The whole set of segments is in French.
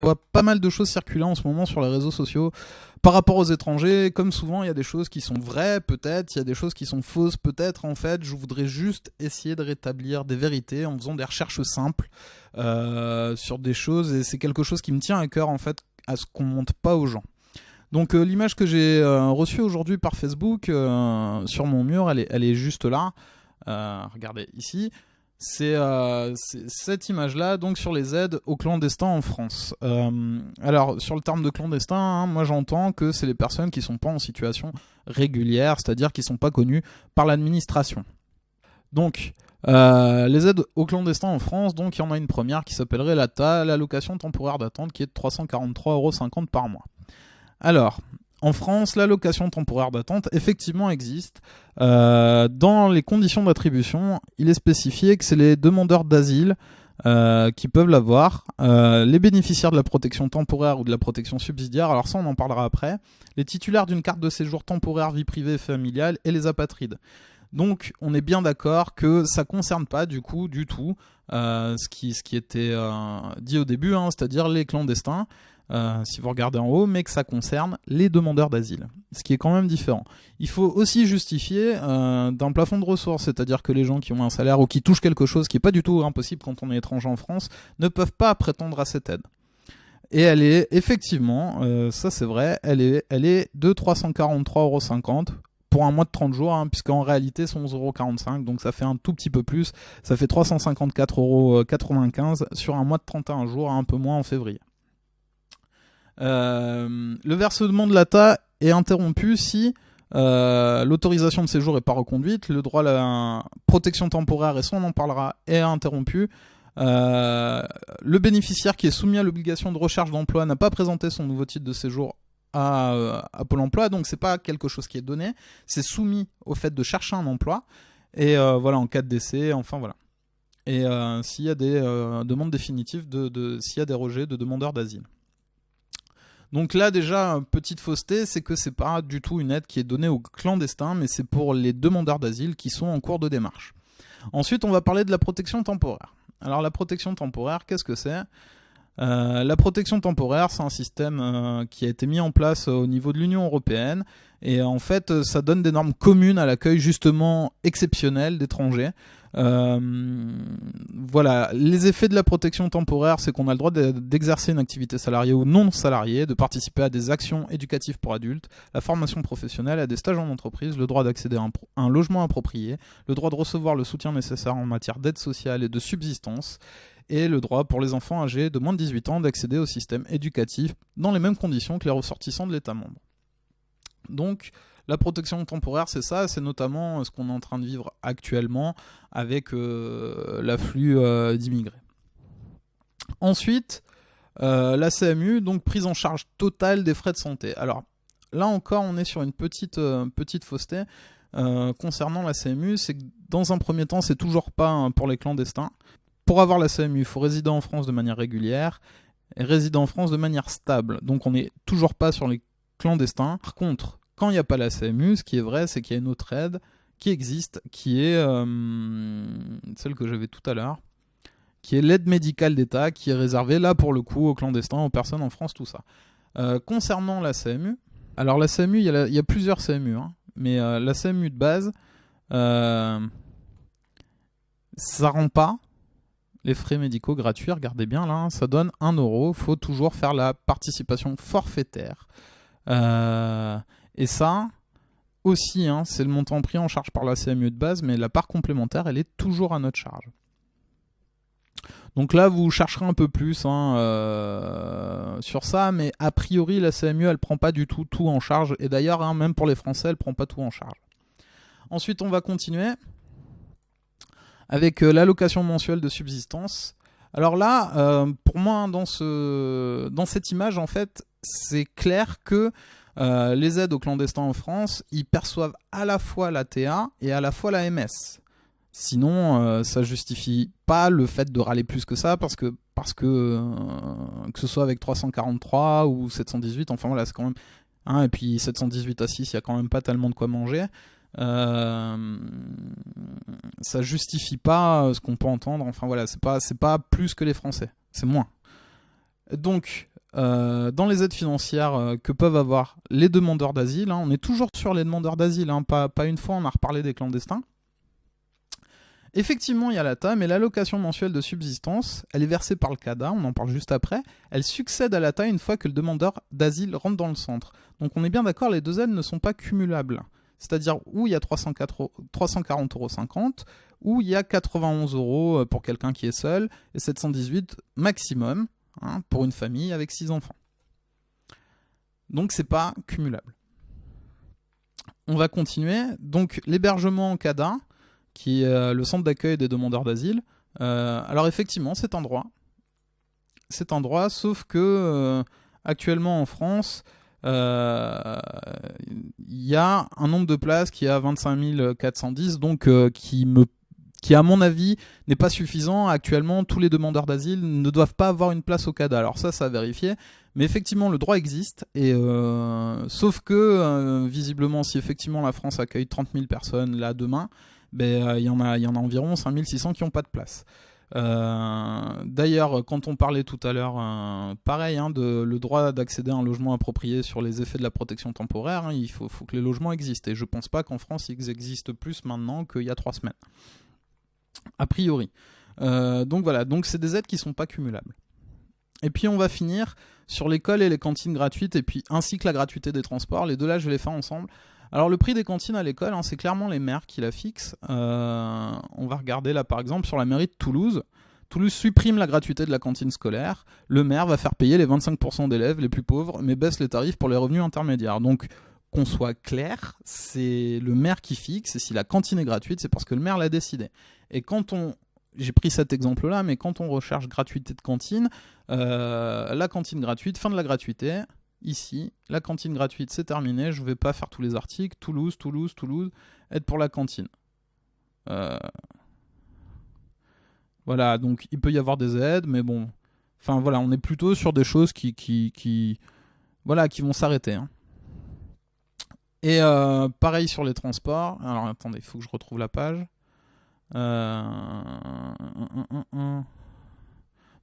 vois pas mal de choses circuler en ce moment sur les réseaux sociaux par rapport aux étrangers. Comme souvent, il y a des choses qui sont vraies, peut-être, il y a des choses qui sont fausses, peut-être. En fait, je voudrais juste essayer de rétablir des vérités en faisant des recherches simples sur des choses, et c'est quelque chose qui me tient à cœur, en fait, à ce qu'on montre pas aux gens. Donc l'image que j'ai reçue aujourd'hui par Facebook sur mon mur, elle est juste là. Regardez ici. C'est cette image-là, donc sur les aides aux clandestins en France. Alors, sur le terme de clandestin, hein, moi j'entends que c'est les personnes qui ne sont pas en situation régulière, c'est-à-dire qui ne sont pas connues par l'administration. Donc, les aides aux clandestins en France, donc il y en a une première qui s'appellerait l'ATA, l'allocation temporaire d'attente, qui est de 343,50 € par mois. Alors, en France, l'allocation temporaire d'attente effectivement existe. Dans les conditions d'attribution, il est spécifié que c'est les demandeurs d'asile qui peuvent l'avoir, les bénéficiaires de la protection temporaire ou de la protection subsidiaire, alors ça on en parlera après, les titulaires d'une carte de séjour temporaire vie privée et familiale et les apatrides. Donc on est bien d'accord que ça ne concerne pas du coup du tout ce qui était dit au début, hein, c'est-à-dire les clandestins. Si vous regardez en haut, mais que ça concerne les demandeurs d'asile, ce qui est quand même différent. Il faut aussi justifier d'un plafond de ressources, c'est-à-dire que les gens qui ont un salaire ou qui touchent quelque chose, qui n'est pas du tout impossible quand on est étranger en France, ne peuvent pas prétendre à cette aide. Et elle est effectivement, ça c'est vrai, elle est de 343,50 € pour un mois de 30 jours, hein, puisqu'en réalité c'est 11,45 €, donc ça fait un tout petit peu plus, ça fait 354,95 € sur un mois de 31 jours, un peu moins en février. Le versement de l'ATA est interrompu si l'autorisation de séjour n'est pas reconduite, le droit à la protection temporaire, et ça on en parlera, est interrompu. Le bénéficiaire qui est soumis à l'obligation de recherche d'emploi n'a pas présenté son nouveau titre de séjour à Pôle emploi, donc c'est pas quelque chose qui est donné, c'est soumis au fait de chercher un emploi, et voilà, en cas de décès, enfin voilà. Et s'il y a des demandes définitives, s'il y a des rejets de demandeurs d'asile. Donc là déjà, petite fausseté, c'est que c'est pas du tout une aide qui est donnée aux clandestins, mais c'est pour les demandeurs d'asile qui sont en cours de démarche. Ensuite, on va parler de la protection temporaire. Alors la protection temporaire, qu'est-ce que c'est ? La protection temporaire, c'est un système qui a été mis en place au niveau de l'Union européenne, et en fait, ça donne des normes communes à l'accueil justement exceptionnel d'étrangers. Voilà, les effets de la protection temporaire, c'est qu'on a le droit d'exercer une activité salariée ou non salariée, de participer à des actions éducatives pour adultes, la formation professionnelle, à des stages en entreprise, le droit d'accéder à un logement approprié, le droit de recevoir le soutien nécessaire en matière d'aide sociale et de subsistance, et le droit pour les enfants âgés de moins de 18 ans d'accéder au système éducatif dans les mêmes conditions que les ressortissants de l'État membre. Donc, la protection temporaire, c'est ça, c'est notamment ce qu'on est en train de vivre actuellement avec l'afflux d'immigrés. Ensuite, la CMU, donc prise en charge totale des frais de santé. Alors, là encore, on est sur une petite fausseté concernant la CMU, c'est que dans un premier temps, c'est toujours pas pour les clandestins. Pour avoir la CMU, il faut résider en France de manière régulière et résider en France de manière stable. Donc on n'est toujours pas sur les clandestins. Par contre, quand il n'y a pas la CMU, ce qui est vrai, c'est qu'il y a une autre aide qui existe, qui est celle que j'avais tout à l'heure, qui est l'aide médicale d'État, qui est réservée là pour le coup aux clandestins, aux personnes en France, tout ça. Concernant la CMU, alors la CMU, il y a plusieurs CMU, hein, mais la CMU de base, ça rend pas les frais médicaux gratuits, regardez bien là, hein, ça donne 1 €, il faut toujours faire la participation forfaitaire. Et ça aussi, hein, c'est le montant pris en charge par la CMU de base, mais la part complémentaire, elle est toujours à notre charge. Donc là, vous chercherez un peu plus sur ça, mais a priori, la CMU, elle prend pas du tout en charge, et d'ailleurs, hein, même pour les Français, elle prend pas tout en charge. Ensuite, on va continuer avec l'allocation mensuelle de subsistance. Alors là, pour moi, dans cette image, en fait, c'est clair que les aides aux clandestins en France, ils perçoivent à la fois la TA et à la fois la MS. Sinon, ça justifie pas le fait de râler plus que ça, parce que ce soit avec 343 ou 718, enfin voilà, c'est quand même... Hein, et puis 718 à 6, il n'y a quand même pas tellement de quoi manger. Ça justifie pas ce qu'on peut entendre, enfin voilà, c'est pas plus que les Français, c'est moins. Donc dans les aides financières que peuvent avoir les demandeurs d'asile, on est toujours sur les demandeurs d'asile, pas une fois on a reparlé des clandestins. Effectivement, il y a l'ATA, mais l'allocation mensuelle de subsistance, elle est versée par le CADA, on en parle juste après. Elle succède à l'ATA une fois que le demandeur d'asile rentre dans le centre. Donc on est bien d'accord, les deux aides ne sont pas cumulables. C'est-à-dire où il y a 340,50 €, où il y a 91 € pour quelqu'un qui est seul, et 718 maximum pour une famille avec 6 enfants. Donc c'est pas cumulable. On va continuer. Donc l'hébergement en CADA, qui est le centre d'accueil des demandeurs d'asile. Alors effectivement, c'est un droit. C'est un droit, sauf que actuellement en France, il y a un nombre de places qui est à 25 410, donc qui à mon avis n'est pas suffisant. Actuellement, tous les demandeurs d'asile ne doivent pas avoir une place au CADA. Alors ça à vérifier. Mais effectivement, le droit existe, et sauf que visiblement, si effectivement la France accueille 30 000 personnes là demain, il y en a environ 5 600 qui n'ont pas de place. D'ailleurs, quand on parlait tout à l'heure, pareil, de le droit d'accéder à un logement approprié sur les effets de la protection temporaire, il faut que les logements existent. Et je pense pas qu'en France, ils existent plus maintenant qu'il y a 3 semaines. A priori. Donc voilà, donc c'est des aides qui sont pas cumulables. Et puis on va finir sur l'école et les cantines gratuites, et puis ainsi que la gratuité des transports. Les deux là, je vais les faire ensemble. Alors le prix des cantines à l'école, c'est clairement les maires qui la fixent. On va regarder là par exemple sur la mairie de Toulouse. Toulouse supprime la gratuité de la cantine scolaire. Le maire va faire payer les 25% d'élèves les plus pauvres, mais baisse les tarifs pour les revenus intermédiaires. Donc qu'on soit clair, c'est le maire qui fixe, et si la cantine est gratuite, c'est parce que le maire l'a décidé. Et quand j'ai pris cet exemple-là, mais quand on recherche gratuité de cantine, la cantine gratuite, fin de la gratuité. Ici, la cantine gratuite, c'est terminé. Je ne vais pas faire tous les articles. Toulouse, aide pour la cantine. Voilà, donc il peut y avoir des aides, mais bon. Enfin voilà, on est plutôt sur des choses qui vont s'arrêter. Et pareil sur les transports. Alors attendez, il faut que je retrouve la page.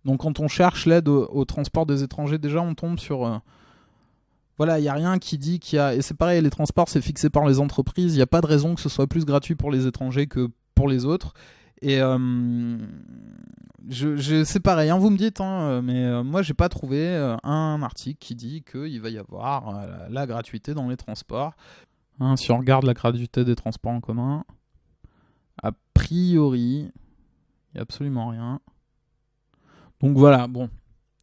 Donc quand on cherche l'aide au transport des étrangers, déjà on tombe sur... Voilà, il n'y a rien qui dit qu'il y a... Et c'est pareil, les transports, c'est fixé par les entreprises. Il n'y a pas de raison que ce soit plus gratuit pour les étrangers que pour les autres. Et c'est pareil, vous me dites, mais moi, j'ai pas trouvé un article qui dit qu'il va y avoir la gratuité dans les transports. Si on regarde la gratuité des transports en commun, a priori, il n'y a absolument rien. Donc voilà, bon...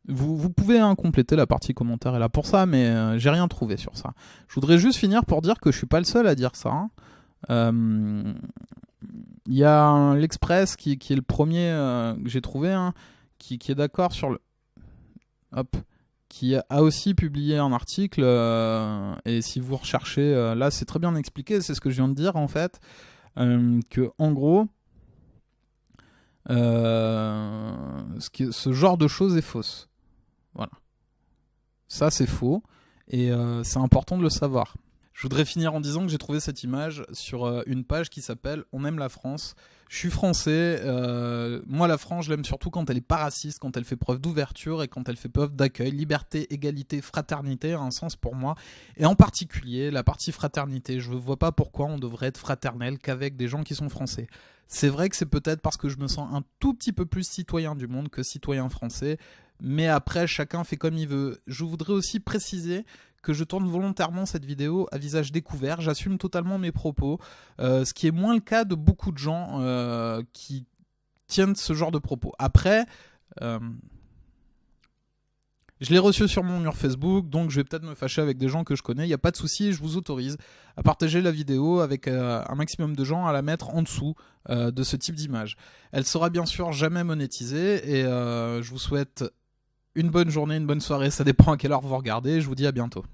Vous pouvez compléter la partie commentaire est là pour ça, mais j'ai rien trouvé sur ça. Je voudrais juste finir pour dire que je suis pas le seul à dire ça. Il y a l'Express qui est le premier que j'ai trouvé, qui est d'accord sur le... qui a aussi publié un article, et si vous recherchez, là c'est très bien expliqué, c'est ce que je viens de dire en fait, que en gros... ce genre de choses est fausse. Voilà. Ça, c'est faux. Et c'est important de le savoir. Je voudrais finir en disant que j'ai trouvé cette image sur une page qui s'appelle « On aime la France ». Je suis français. Moi, la France, je l'aime surtout quand elle est pas raciste, quand elle fait preuve d'ouverture et quand elle fait preuve d'accueil. Liberté, égalité, fraternité a un sens pour moi. Et en particulier, la partie fraternité. Je ne vois pas pourquoi on devrait être fraternel qu'avec des gens qui sont français. C'est vrai que c'est peut-être parce que je me sens un tout petit peu plus citoyen du monde que citoyen français. Mais après, chacun fait comme il veut. Je voudrais aussi préciser que je tourne volontairement cette vidéo à visage découvert. J'assume totalement mes propos, ce qui est moins le cas de beaucoup de gens qui tiennent ce genre de propos. Après, je l'ai reçu sur mon mur Facebook, donc je vais peut-être me fâcher avec des gens que je connais. Il n'y a pas de souci, je vous autorise à partager la vidéo avec un maximum de gens, à la mettre en dessous de ce type d'image. Elle sera bien sûr jamais monétisée, et je vous souhaite une bonne journée, une bonne soirée, ça dépend à quelle heure vous regardez. Je vous dis à bientôt.